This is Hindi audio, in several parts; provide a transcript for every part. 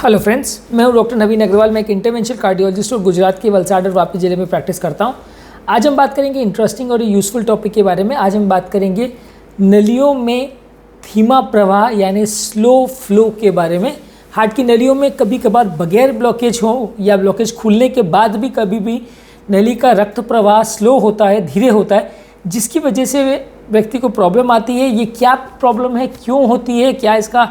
हेलो फ्रेंड्स, मैं हूं डॉक्टर नवीन अग्रवाल। मैं एक इंटरवेंशनल कार्डियोलॉजिस्ट और गुजरात के वलसाड और वापी ज़िले में प्रैक्टिस करता हूं। आज हम बात करेंगे इंटरेस्टिंग और यूज़फुल टॉपिक के बारे में। आज हम बात करेंगे नलियों में धीमा प्रवाह यानी स्लो फ्लो के बारे में। हार्ट की नलियों में कभी कभार बगैर ब्लॉकेज हो या ब्लॉकेज खुलने के बाद भी कभी भी नली का रक्त प्रवाह स्लो होता है, धीरे होता है, जिसकी वजह से व्यक्ति को प्रॉब्लम आती है। ये क्या प्रॉब्लम है, क्यों होती है, क्या इसका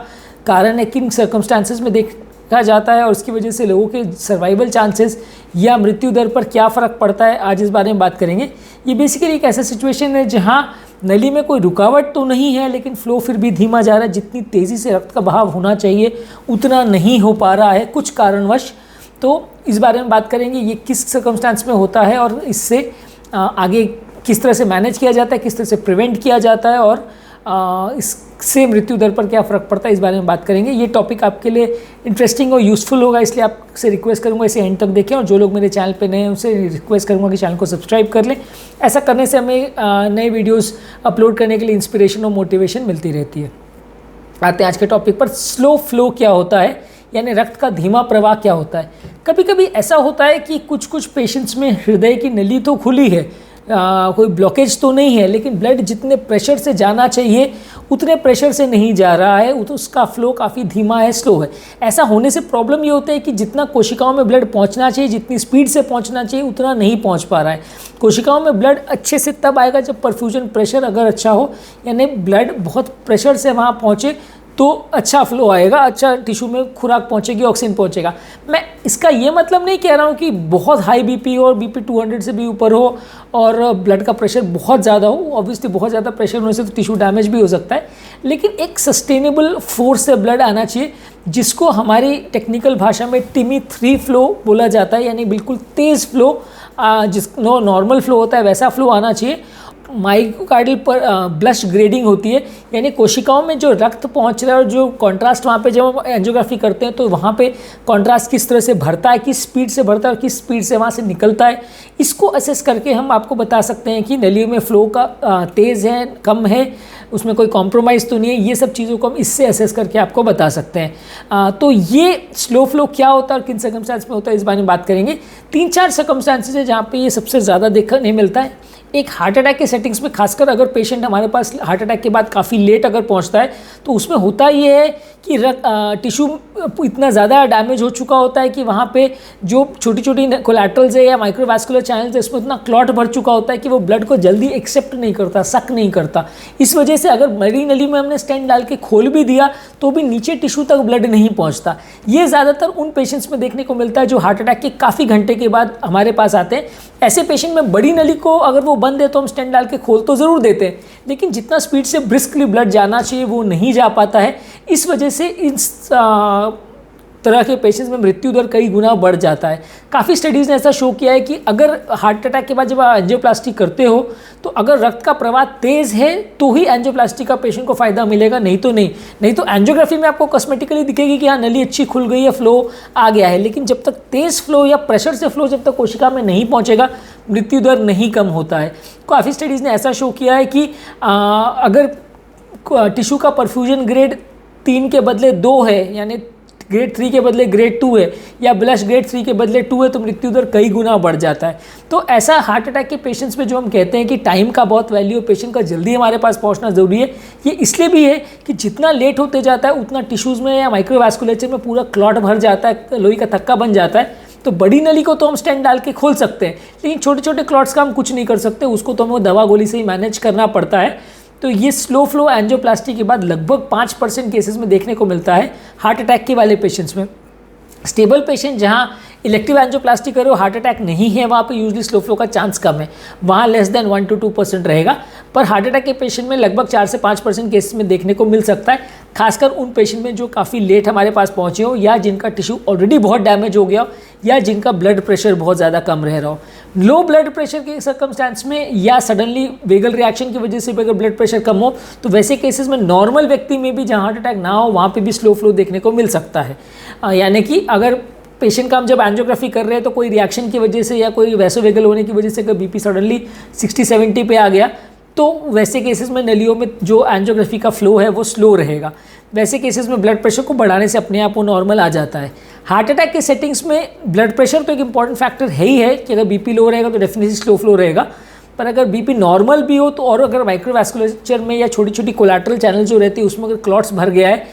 कारण है, किन सर्कमस्टांसेस में देखा जाता है और उसकी वजह से लोगों के सर्वाइवल चांसेस या मृत्यु दर पर क्या फ़र्क पड़ता है, आज इस बारे में बात करेंगे। ये बेसिकली एक ऐसा सिचुएशन है जहां नली में कोई रुकावट तो नहीं है, लेकिन फ्लो फिर भी धीमा जा रहा है। जितनी तेज़ी से रक्त का बहाव होना चाहिए उतना नहीं हो पा रहा है कुछ कारणवश। तो इस बारे में बात करेंगे, ये किस सर्कमस्टांस में होता है और इससे आगे किस तरह से मैनेज किया जाता है, किस तरह से प्रिवेंट किया जाता है और इससे मृत्यु दर पर क्या फ़र्क पड़ता है, इस बारे में बात करेंगे। ये टॉपिक आपके लिए इंटरेस्टिंग और यूज़फुल होगा, इसलिए आपसे रिक्वेस्ट करूंगा इसे एंड तक देखें। और जो लोग मेरे चैनल पे नए हैं उनसे रिक्वेस्ट करूंगा कि चैनल को सब्सक्राइब कर लें। ऐसा करने से हमें नए वीडियोस अपलोड करने के लिए इंस्पिरेशन और मोटिवेशन मिलती रहती है। आते हैं आज के टॉपिक पर। स्लो फ्लो क्या होता है, यानी रक्त का धीमा प्रवाह क्या होता है। कभी कभी ऐसा होता है कि कुछ पेशेंट्स में हृदय की नली तो खुली है, कोई ब्लॉकेज तो नहीं है, लेकिन ब्लड जितने प्रेशर से जाना चाहिए उतने प्रेशर से नहीं जा रहा है, उसका फ्लो काफ़ी धीमा है, स्लो है। ऐसा होने से प्रॉब्लम ये होता है कि जितना कोशिकाओं में ब्लड पहुंचना चाहिए, जितनी स्पीड से पहुंचना चाहिए, उतना नहीं पहुंच पा रहा है। कोशिकाओं में ब्लड अच्छे से तब आएगा जब परफ्यूजन प्रेशर अगर अच्छा हो, यानी ब्लड बहुत प्रेशर से वहाँ पहुँचे तो अच्छा फ्लो आएगा, अच्छा टिश्यू में खुराक पहुंचेगी, ऑक्सीजन पहुंचेगा। मैं इसका ये मतलब नहीं कह रहा हूँ कि बहुत हाई बीपी हो और बीपी 200 से भी ऊपर हो और ब्लड का प्रेशर बहुत ज़्यादा हो। ऑब्वियसली बहुत ज़्यादा प्रेशर होने से तो टिश्यू डैमेज भी हो सकता है, लेकिन एक सस्टेनेबल फोर्स से ब्लड आना चाहिए, जिसको हमारी टेक्निकल भाषा में टिमी 3 फ्लो बोला जाता है, यानी बिल्कुल तेज़ फ्लो, जिसको नॉर्मल फ्लो होता है वैसा फ्लो आना चाहिए। माइक्रोकार्डियल पर ब्लश ग्रेडिंग होती है, यानी कोशिकाओं में जो रक्त पहुंच रहा है और जो कॉन्ट्रास्ट वहाँ पे जब हम एंजियोग्राफी करते हैं तो वहाँ पे कॉन्ट्रास्ट किस तरह से भरता है, किस स्पीड से भरता है और किस स्पीड से वहाँ से निकलता है, इसको असेस करके हम आपको बता सकते हैं कि नलियों में फ्लो का तेज़ है, कम है, उसमें कोई कॉम्प्रोमाइज़ तो नहीं है। ये सब चीज़ों को हम इससे असेस करके आपको बता सकते हैं। तो ये स्लो फ्लो क्या होता है और किन सर्कमस्टांस में होता है, इस बारे में बात करेंगे। 3-4 सर्कमस्टांसेस है जहाँ पे ये सबसे ज़्यादा देखने मिलता है। एक हार्ट अटैक के सेटिंग्स में, खासकर अगर पेशेंट हमारे पास हार्ट अटैक के बाद काफ़ी लेट अगर पहुंचता है तो उसमें होता ये है कि टिश्यू इतना ज़्यादा डैमेज हो चुका होता है कि वहाँ पे जो छोटी छोटी कोलैटरल्स है या माइक्रोवास्कुलर चैनल्स है उसमें इतना क्लॉट भर चुका होता है कि वो ब्लड को जल्दी एक्सेप्ट नहीं करता, सक नहीं करता। इस वजह से अगर बड़ी नली में हमने स्टेंट डाल के खोल भी दिया तो भी नीचे टिश्यू तक ब्लड नहीं पहुँचता। ये ज़्यादातर उन पेशेंट्स में देखने को मिलता है जो हार्ट अटैक के काफ़ी घंटे के बाद हमारे पास आते हैं। ऐसे पेशेंट में बड़ी नली को अगर वो बंद है तो हम स्टेंट डाल के खोल तो ज़रूर देते हैं, लेकिन जितना स्पीड से ब्रिस्कली ब्लड जाना चाहिए वो नहीं जा पाता है। इस वजह से इस तरह के पेशेंट्स में मृत्यु दर कई गुना बढ़ जाता है। काफ़ी स्टडीज़ ने ऐसा शो किया है कि अगर हार्ट अटैक के बाद जब आप एंजियोप्लास्टी करते हो तो अगर रक्त का प्रवाह तेज़ है तो ही एंजियोप्लास्टी का पेशेंट को फ़ायदा मिलेगा, नहीं तो एंजियोग्राफी में आपको कॉस्मेटिकली दिखेगी कि हाँ नली अच्छी खुल गई है, फ्लो आ गया है, लेकिन जब तक तेज़ फ्लो या प्रेशर से फ्लो जब तक कोशिका में नहीं पहुँचेगा मृत्यु दर नहीं कम होता है। काफ़ी स्टडीज़ ने ऐसा शो किया है कि अगर टिश्यू का परफ्यूजन ग्रेड 3 के बदले 2 है, यानी ग्रेड 3 के बदले ग्रेड 2 है, या ब्लश ग्रेड 3 के बदले 2 है, तो मृत्यु दर कई गुना बढ़ जाता है। तो ऐसा हार्ट अटैक के पेशेंट्स में जो हम कहते हैं कि टाइम का बहुत वैल्यू, पेशेंट का जल्दी हमारे पास पहुंचना ज़रूरी है, ये इसलिए भी है कि जितना लेट होते जाता है उतना टिश्यूज़ में या माइक्रोवास्कुलेचर में पूरा क्लॉट भर जाता है, लोही का थक्का बन जाता है। तो बड़ी नली को तो हम स्टेंट डाल के खोल सकते हैं, लेकिन छोटे छोटे क्लॉट्स का हम कुछ नहीं कर सकते, उसको तो हमें दवा गोली से ही मैनेज करना पड़ता है। तो ये स्लो फ्लो एंजियोप्लास्टी के बाद लगभग 5% केसेस में देखने को मिलता है हार्ट अटैक के वाले पेशेंट्स में। स्टेबल पेशेंट जहाँ इलेक्टिव एंजियोप्लास्टी करे, हार्ट अटैक नहीं है, वहाँ पे यूजली स्लो फ्लो का चांस कम है, वहाँ लेस देन 1 to 2% रहेगा। पर हार्ट अटैक के पेशेंट में लगभग 4 से 5% केसेस में देखने को मिल सकता है, खासकर उन पेशेंट में जो काफ़ी लेट हमारे पास पहुँचे हो या जिनका टिश्यू ऑलरेडी बहुत डैमेज हो गया हो या जिनका ब्लड प्रेशर बहुत ज़्यादा कम रह रहा हो। लो ब्लड प्रेशर के सर्कमस्टांस में या सडनली वेगल रिएक्शन की वजह से भी अगर ब्लड प्रेशर कम हो तो वैसे केसेस में नॉर्मल व्यक्ति में भी जहाँ हार्ट अटैक ना हो वहाँ पे भी स्लो फ्लो देखने को मिल सकता है। यानी कि अगर पेशेंट का हम जब एंजियोग्राफी कर रहे हैं तो कोई रिएक्शन की वजह से या कोई वैसोवेगल होने की वजह से अगर बीपी सडनली 60-70 पे आ गया तो वैसे केसेस में नलियों में जो एंजियोग्राफी का फ्लो है वो स्लो रहेगा। वैसे केसेस में ब्लड प्रेशर को बढ़ाने से अपने आप वो नॉर्मल आ जाता है। हार्ट अटैक के सेटिंग्स में ब्लड प्रेशर तो एक इंपॉर्टेंट फैक्टर है ही है कि अगर बीपी लो रहेगा तो डेफिनेटली स्लो फ्लो रहेगा, पर अगर बीपी नॉर्मल भी हो तो, और अगर माइक्रोवैस्कुलर में या छोटी छोटी कोलैटरल चैनल जो रहती है उसमें अगर क्लॉट्स भर गया है,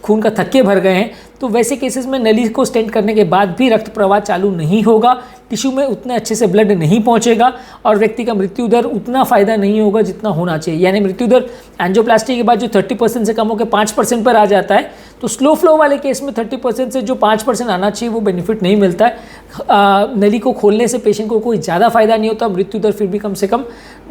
खून का थक्के भर गए हैं, तो वैसे केसेस में नली को स्टेंट करने के बाद भी रक्त प्रवाह चालू नहीं होगा, टिश्यू में उतने अच्छे से ब्लड नहीं पहुंचेगा और व्यक्ति का मृत्यु दर उतना फ़ायदा नहीं होगा जितना होना चाहिए। यानी मृत्यु दर एंजियोप्लास्टी के बाद जो 30% से कम होकर 5% पर आ जाता है, तो स्लो फ्लो वाले केस में 30% से जो 5% आना चाहिए वो बेनिफिट नहीं मिलता है। नली को खोलने से पेशेंट को कोई ज़्यादा फायदा नहीं होता, मृत्यु दर फिर भी कम से कम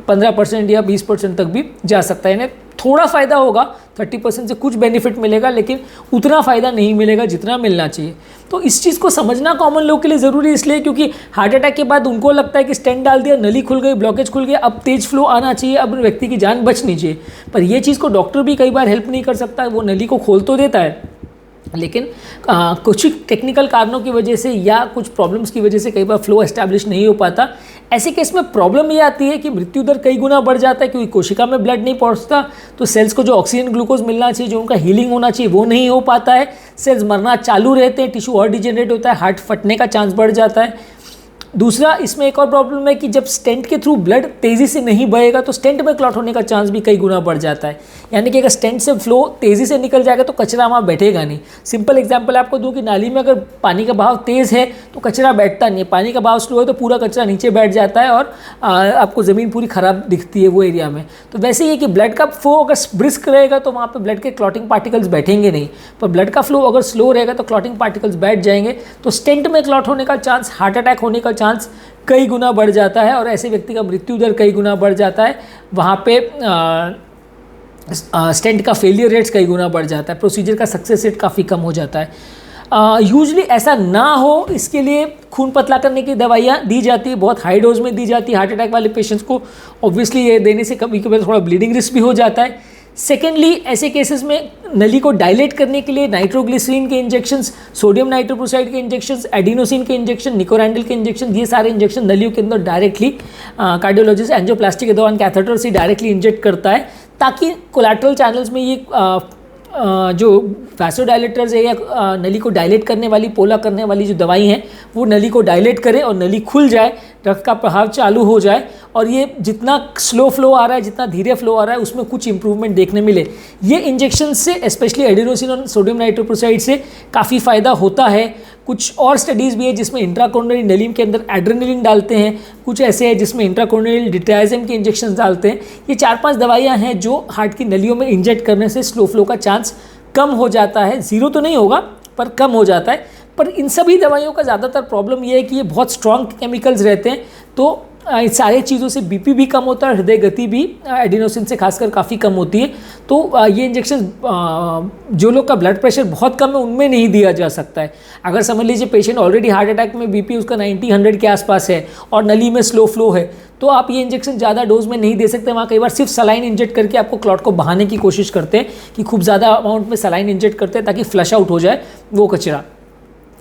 15% या 20% तक भी जा सकता है। यानी थोड़ा फ़ायदा होगा, 30% से कुछ बेनिफिट मिलेगा, लेकिन उतना फ़ायदा नहीं मिलेगा जितना मिलना चाहिए। तो इस चीज़ को समझना कॉमन लोग के लिए ज़रूरी इसलिए क्योंकि हार्ट अटैक के बाद उनको लगता है कि स्टेंट डाल दिया, नली खुल गई, ब्लॉकेज खुल गया, अब तेज फ्लो आना चाहिए, अब व्यक्ति की जान बचनी चाहिए। पर ये चीज़ को डॉक्टर भी कई बार हेल्प नहीं कर सकता। वो नली को खोल तो देता है, लेकिन कुछ टेक्निकल कारणों की वजह से या कुछ प्रॉब्लम्स की वजह से कई बार फ्लो एस्टैब्लिश नहीं हो पाता। ऐसे केस में प्रॉब्लम ये आती है कि मृत्यु दर कई गुना बढ़ जाता है क्योंकि कोशिका में ब्लड नहीं पहुंचता, तो सेल्स को जो ऑक्सीजन ग्लूकोज मिलना चाहिए, जो उनका हीलिंग होना चाहिए, वो नहीं हो पाता है। सेल्स मरना चालू रहते हैं, टिश्यू और डिजेनरेट होता है, हार्ट फटने का चांस बढ़ जाता है। दूसरा, इसमें एक और प्रॉब्लम है कि जब स्टेंट के थ्रू ब्लड तेज़ी से नहीं बहेगा तो स्टेंट में क्लॉट होने का चांस भी कई गुना बढ़ जाता है। यानी कि अगर स्टेंट से फ्लो तेज़ी से निकल जाएगा तो कचरा वहाँ बैठेगा नहीं। सिंपल एग्जांपल आपको दूं कि नाली में अगर पानी का बहाव तेज़ है तो कचरा बैठता नहीं है, पानी का बहाव स्लो है तो पूरा कचरा नीचे बैठ जाता है और आपको ज़मीन पूरी ख़राब दिखती है वो एरिया में। तो वैसे ही कि ब्लड का फ्लो अगर ब्रिस्क रहेगा तो वहाँ पर ब्लड के क्लॉटिंग पार्टिकल्स बैठेंगे नहीं, पर ब्लड का फ्लो अगर स्लो रहेगा तो क्लॉटिंग पार्टिकल्स बैठ जाएंगे, तो स्टेंट में क्लॉट होने का चांस, हार्ट अटैक होने का चांस कई गुना बढ़ जाता है और ऐसे व्यक्ति का मृत्यु दर कई गुना बढ़ जाता है। वहाँ पे स्टेंट का फेलियर रेट्स कई गुना बढ़ जाता है, प्रोसीजर का सक्सेस रेट काफ़ी कम हो जाता है। यूजली ऐसा ना हो इसके लिए खून पतला करने की दवाइयाँ दी जाती है, बहुत हाई डोज में दी जाती है। हार्ट अटैक वाले पेशेंट्स को ऑब्वियसली ये देने से कभी कभी थोड़ा ब्लीडिंग रिस्क भी हो जाता है। सेकेंडली, ऐसे केसेस में नली को डायलेट करने के लिए नाइट्रोग्लिसरीन के इंजेक्शंस, सोडियम नाइट्रोप्रोसाइड के इंजेक्शंस, एडिनोसिन के इंजेक्शन, निकोरांडिल के इंजेक्शन, ये सारे इंजेक्शन नलियों के अंदर डायरेक्टली कार्डियोलॉजिस्ट एंजियोप्लास्टी के दौरान कैथेटर से डायरेक्टली इंजेक्ट करता है ताकि कोलैटरल चैनल्स में ये जो वैसोडायलेटर्स है या नली को डायलेट करने वाली, पोला करने वाली जो दवाई हैं वो नली को डायलेट करे और नली खुल जाए, रक्त का प्रवाह चालू हो जाए और ये जितना स्लो फ्लो आ रहा है, जितना धीरे फ्लो आ रहा है, उसमें कुछ इंप्रूवमेंट देखने मिले। ये इंजेक्शन से स्पेशली एडिनोसिन और सोडियम नाइट्रोप्रोसाइड से काफ़ी फ़ायदा होता है। कुछ और स्टडीज़ भी है जिसमें इंट्राकोरोनरी नली के अंदर एड्रेनलिन डालते हैं, कुछ ऐसे हैं जिसमें इंट्राकोरोनरी डिट्राइजम के इंजेक्शन डालते हैं। ये 4-5 दवाइयाँ हैं जो हार्ट की नलियों में इंजेक्ट करने से स्लो फ्लो का चांस कम हो जाता है। ज़ीरो तो नहीं होगा पर कम हो जाता है। पर इन सभी दवाइयों का ज़्यादातर प्रॉब्लम ये है कि ये बहुत स्ट्रॉन्ग केमिकल्स रहते हैं, तो इस सारी चीज़ों से बीपी भी कम होता है, हृदय गति भी एडिनोसिन से खासकर काफ़ी कम होती है। तो ये इंजेक्शन जो लोग का ब्लड प्रेशर बहुत कम है उनमें नहीं दिया जा सकता है। अगर समझ लीजिए पेशेंट ऑलरेडी हार्ट अटैक में बीपी उसका 90-100 के आसपास है और नली में स्लो फ्लो है, तो आप ये इंजेक्शन ज़्यादा डोज में नहीं दे सकते। वहाँ कई बार सिर्फ सलाइन इंजेक्ट करके आपको क्लॉट को बहाने की कोशिश करते हैं कि खूब ज़्यादा अमाउंट में सलाइन इंजेक्ट करते हैं ताकि फ्लश आउट हो जाए वो कचरा।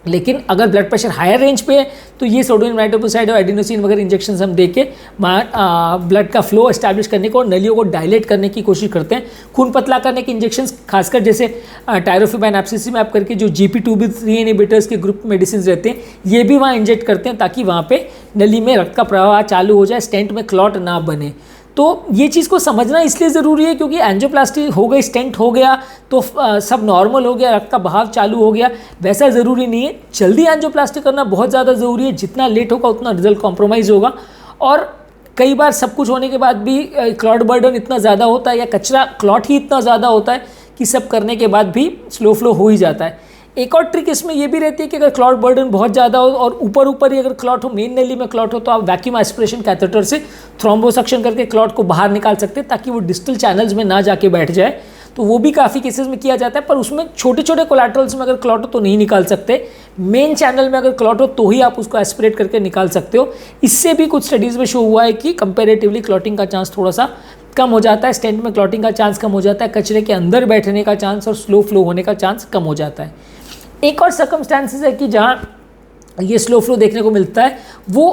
लेकिन अगर ब्लड प्रेशर हायर रेंज पे है तो ये सोडियम नाइट्रोप्रोसाइड और एडिनोसिन वगैरह इंजेक्शन हम दे के ब्लड का फ्लो एस्टैब्लिश करने को और नलियों को डायलेट करने की कोशिश करते हैं। खून पतला करने के इंजेक्शन खासकर जैसे टायरोफिबाइन एब्सिसिमैब करके जो GP2B3 इनहिबिटर्स के ग्रुप मेडिसिन रहते हैं, ये भी वहाँ इंजेक्ट करते हैं ताकि वहाँ पे नली में रक्त का प्रवाह चालू हो जाए, स्टेंट में क्लॉट ना बने। तो ये चीज़ को समझना इसलिए ज़रूरी है क्योंकि एंजियोप्लास्टी हो गई, स्टेंट हो गया तो सब नॉर्मल हो गया, रक्त का बहाव चालू हो गया, वैसा ज़रूरी नहीं है। जल्दी एंजियोप्लास्टी करना बहुत ज़्यादा ज़रूरी है, जितना लेट होगा उतना रिजल्ट कॉम्प्रोमाइज़ होगा। और कई बार सब कुछ होने के बाद भी क्लॉट बर्डन इतना ज़्यादा होता है या कचरा क्लॉट ही इतना ज़्यादा होता है कि सब करने के बाद भी स्लो फ्लो हो ही जाता है। एक और ट्रिक इसमें ये भी रहती है कि अगर क्लॉट बर्डन बहुत ज़्यादा हो और ऊपर ही अगर क्लॉट हो, मेन नली में क्लॉट हो, तो आप वैक्यूम एस्पिरेशन कैथेटर से थ्रोम्बोसक्शन करके क्लॉट को बाहर निकाल सकते हैं ताकि वो डिस्टल चैनल्स में ना जाके बैठ जाए। तो वो भी काफ़ी केसेस में किया जाता है, पर उसमें छोटे छोटे कोलैटरल्स में अगर क्लॉट हो तो नहीं निकाल सकते। मेन चैनल में अगर क्लॉट हो तो ही आप उसको एस्पिरेट करके निकाल सकते हो। इससे भी कुछ स्टडीज़ में शो हुआ है कि कंपेरेटिवली क्लॉटिंग का चांस थोड़ा सा कम हो जाता है, स्टेंट में क्लॉटिंग का चांस कम हो जाता है, कचरे के अंदर बैठने का चांस और स्लो फ्लो होने का चांस कम हो जाता है। एक और सर्कमस्टांसेस है कि जहाँ ये स्लो फ्लो देखने को मिलता है वो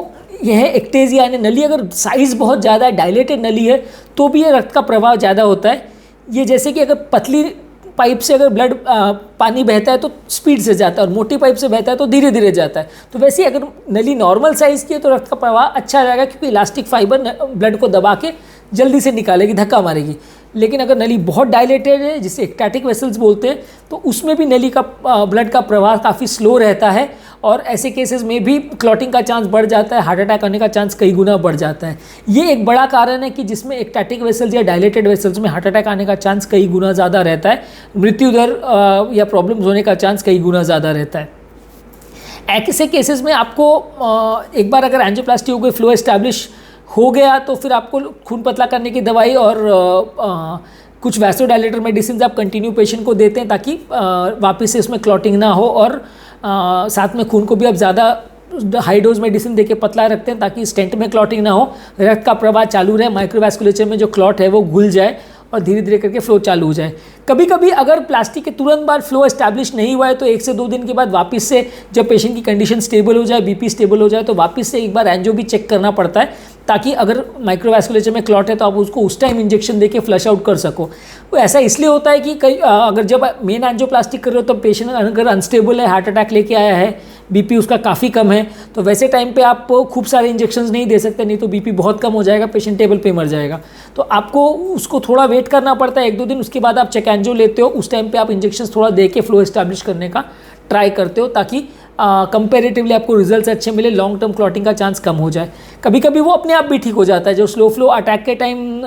यह है एक्टेजिया यानी नली अगर साइज़ बहुत ज़्यादा है, डायलेटेड नली है, तो भी ये रक्त का प्रवाह ज़्यादा होता है। ये जैसे कि अगर पतली पाइप से अगर ब्लड पानी बहता है तो स्पीड से जाता है और मोटी पाइप से बहता है तो धीरे धीरे जाता है। तो वैसे ही अगर नली नॉर्मल साइज़ की है तो रक्त का प्रवाह अच्छा जाएगा, क्योंकि इलास्टिक फाइबर ब्लड को दबा के जल्दी से निकालेगी, धक्का मारेगी। लेकिन अगर नली बहुत डायलेटेड है, जिसे एक्टैटिक वेसल्स बोलते हैं, तो उसमें भी नली का ब्लड का प्रवाह काफ़ी स्लो रहता है और ऐसे केसेस में भी क्लॉटिंग का चांस बढ़ जाता है, हार्ट अटैक आने का चांस कई गुना बढ़ जाता है। ये एक बड़ा कारण है कि जिसमें एक्टैटिक वेसल्स या डायलेटेड वेसल्स में हार्ट अटैक आने का चांस कई गुना ज़्यादा रहता है, मृत्यु दर या प्रॉब्लम्स होने का चांस कई गुना ज़्यादा रहता है। ऐसे केसेस में आपको एक बार अगर एंजियोप्लास्टी हो गई, फ्लो एस्टैब्लिश हो गया, तो फिर आपको खून पतला करने की दवाई और कुछ वैसोडाइलेटर मेडिसिन आप कंटिन्यू पेशेंट को देते हैं ताकि वापस से इसमें क्लॉटिंग ना हो, और साथ में खून को भी आप ज़्यादा हाई डोज मेडिसिन देके पतला रखते हैं ताकि स्टेंट में क्लॉटिंग ना हो, रक्त का प्रवाह चालू रहे, माइक्रोवैस्कुलेचर में जो क्लॉट है वो घुल जाए और धीरे धीरे करके फ्लो चालू हो जाए। कभी कभी अगर प्लास्टिक के तुरंत बाद फ्लो एस्टैब्लिश नहीं हुआ है तो 1 से 2 दिन के बाद वापस से जब पेशेंट की कंडीशन स्टेबल हो जाए, बीपी स्टेबल हो जाए, तो वापस से एक बार एंजियो भी चेक करना पड़ता है ताकि अगर माइक्रोवैस्कुलेचर में क्लॉट है तो आप उसको उस टाइम इंजेक्शन देके फ्लश आउट कर सको। वो ऐसा इसलिए होता है कि कई अगर जब मेन एंजियोप्लास्टिक कर रहे हो तो पेशेंट अगर अनस्टेबल है, हार्ट अटैक लेके आया है, बीपी उसका काफ़ी कम है, तो वैसे टाइम पे आप खूब सारे इंजेक्शंस नहीं दे सकते, नहीं तो बीपी बहुत कम हो जाएगा, पेशेंट टेबल पे मर जाएगा। तो आपको उसको थोड़ा वेट करना पड़ता है 1-2 दिन, उसके बाद आप चेक एंजियो लेते हो, उस टाइम पे आप इंजेक्शंस थोड़ा दे के फ्लो एस्टैब्लिश करने का ट्राई करते हो ताकि कंपेरेटिवली आपको रिजल्ट्स अच्छे मिले, लॉन्ग टर्म क्लॉटिंग का चांस कम हो जाए। कभी कभी वो अपने आप भी ठीक हो जाता है, जो स्लो फ्लो अटैक के टाइम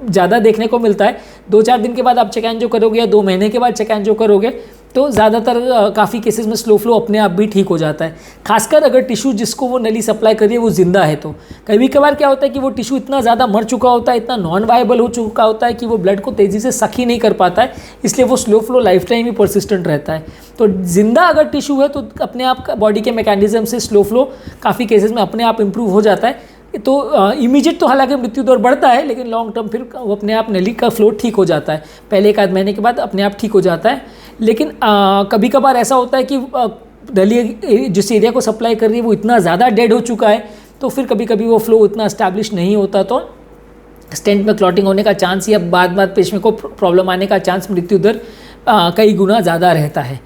ज़्यादा देखने को मिलता है। 2-4 दिन के बाद आप चेक एंजियो करोगे या 2 महीने के बाद चेक एंजियो करोगे तो ज़्यादातर काफ़ी केसेस में स्लो फ्लो अपने आप भी ठीक हो जाता है, खासकर अगर टिश्यू जिसको वो नली सप्लाई कर रही है वो जिंदा है। तो कभी कभार क्या होता है कि वो टिश्यू इतना ज़्यादा मर चुका होता है, इतना नॉन वायबल हो चुका होता है कि वो ब्लड को तेज़ी से सक ही नहीं कर पाता है, इसलिए वो स्लो फ्लो लाइफ टाइम ही परसिस्टेंट रहता है। तो जिंदा अगर टिश्यू है तो अपने आप बॉडी के मैकेनिज्म से स्लो फ्लो काफ़ी केसेस में अपने आप इम्प्रूव हो जाता है। तो इमीडिएट तो हालांकि मृत्यु दर बढ़ता है, लेकिन लॉन्ग टर्म फिर वो अपने आप नली का फ्लो ठीक हो जाता है, पहले 1-आध महीने के बाद अपने आप ठीक हो जाता है। लेकिन कभी कभार ऐसा होता है कि नली जिस एरिया को सप्लाई कर रही है वो इतना ज़्यादा डेड हो चुका है, तो फिर कभी कभी वो फ्लो इतना एस्टैब्लिश नहीं होता, तो स्टेंट में क्लॉटिंग होने का चांस या बाद पेशेंट को प्रॉब्लम आने का चांस, मृत्यु दर कई गुना ज़्यादा रहता है।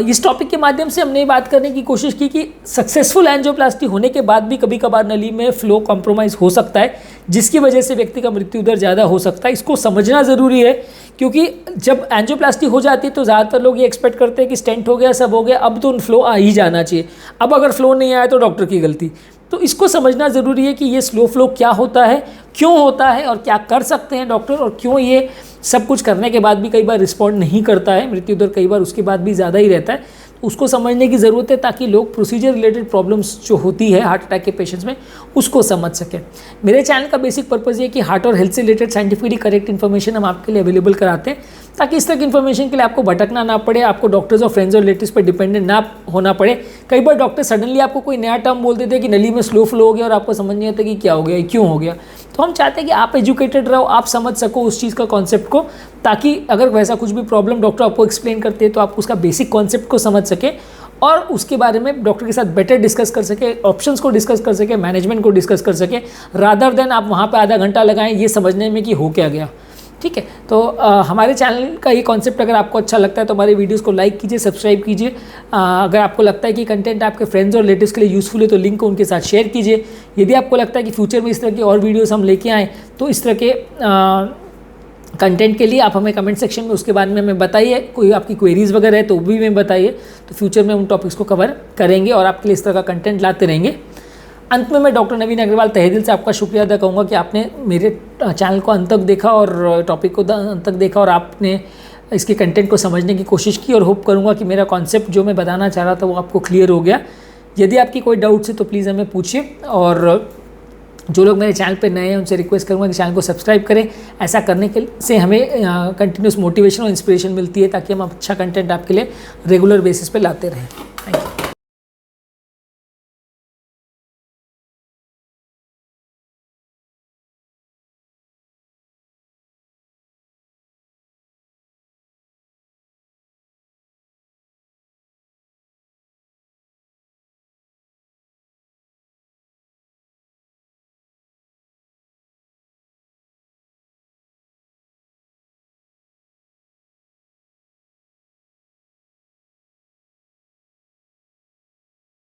इस टॉपिक के माध्यम से हमने बात करने की कोशिश की कि सक्सेसफुल एंजियोप्लास्टी होने के बाद भी कभी कभार नली में फ्लो कॉम्प्रोमाइज़ हो सकता है, जिसकी वजह से व्यक्ति का मृत्यु दर ज़्यादा हो सकता है। इसको समझना ज़रूरी है, क्योंकि जब एंजियोप्लास्टी हो जाती है तो ज़्यादातर लोग ये एक्सपेक्ट करते हैं कि स्टेंट हो गया, सब हो गया, अब तो फ्लो आ ही जाना चाहिए, अब अगर फ्लो नहीं आया तो डॉक्टर की गलती। तो इसको समझना ज़रूरी है कि ये स्लो फ्लो क्या होता है, क्यों होता है और क्या कर सकते हैं डॉक्टर, और क्यों ये सब कुछ करने के बाद भी कई बार रिस्पॉन्ड नहीं करता है, मृत्यु दर कई बार उसके बाद भी ज़्यादा ही रहता है। उसको समझने की ज़रूरत है ताकि लोग प्रोसीजर रिलेटेड प्रॉब्लम्स जो होती है हार्ट अटैक के पेशेंट्स में उसको समझ सकें। मेरे चैनल का बेसिक पर्पज़ ये कि हार्ट और हेल्थ से रिलेटेड साइंटिफिकली करेक्ट इन्फॉर्मेशन हम आपके लिए अवेलेबल कराते हैं, ताकि इस तरह की इन्फॉर्मेशन के लिए आपको भटकना ना पड़े, आपको डॉक्टर्स और फ्रेंड्स और रिलेटिव्स पर डिपेंडेंट ना होना पड़े। कई बार डॉक्टर सडनली आपको कोई नया टर्म बोल देते हैं कि नली में स्लो फ्लो हो गया और आपको समझ नहीं आता कि क्या हो गया, क्यों हो गया। तो हम चाहते हैं कि आप एजुकेटेड रहो, आप समझ सको उस चीज़ का कॉन्सेप्ट को, ताकि अगर वैसा कुछ भी प्रॉब्लम डॉक्टर आपको एक्सप्लेन करते हैं तो आप उसका बेसिक कॉन्सेप्ट को समझ सके और उसके बारे में डॉक्टर के साथ बेटर डिस्कस कर सके, ऑप्शंस को डिस्कस कर सके, मैनेजमेंट को डिस्कस कर सके, रादर देन आप वहाँ पे आधा घंटा लगाएं ये समझने में कि हो क्या गया। ठीक है, तो हमारे चैनल का ये कॉन्सेप्ट अगर आपको अच्छा लगता है तो हमारे वीडियोस को लाइक कीजिए, सब्सक्राइब कीजिए। अगर आपको लगता है कि कंटेंट आपके फ्रेंड्स और रिलेटिव्स के लिए यूज़फुल है तो लिंक को उनके साथ शेयर कीजिए। यदि आपको लगता है कि फ्यूचर में इस तरह की और वीडियोस हम लेके आएँ तो इस तरह के कंटेंट के लिए आप हमें कमेंट सेक्शन में उसके बारे में हमें बताइए, कोई आपकी क्वेरीज़ वगैरह है तो भी हमें बताइए, तो फ्यूचर में उन टॉपिक्स को कवर करेंगे और आपके लिए इस तरह का कंटेंट लाते रहेंगे। अंत में मैं डॉक्टर नवीन अग्रवाल तहे दिल से आपका शुक्रिया अदा करूँगा कि आपने मेरे चैनल को अंत तक देखा और टॉपिक को अंत तक देखा और आपने इसके कंटेंट को समझने की कोशिश की, और होप करूँगा कि मेरा कॉन्सेप्ट जो मैं बताना चाह रहा था वो आपको क्लियर हो गया। यदि आपकी कोई डाउट्स है तो प्लीज़ हमें पूछिए, और जो लोग मेरे चैनल पे नए हैं उनसे रिक्वेस्ट करूँगा कि चैनल को सब्सक्राइब करें। ऐसा करने के से हमें कंटिन्यूस मोटिवेशन और इंस्पिरेशन मिलती है ताकि हम अच्छा कंटेंट आपके लिए रेगुलर बेसिस पे लाते रहें।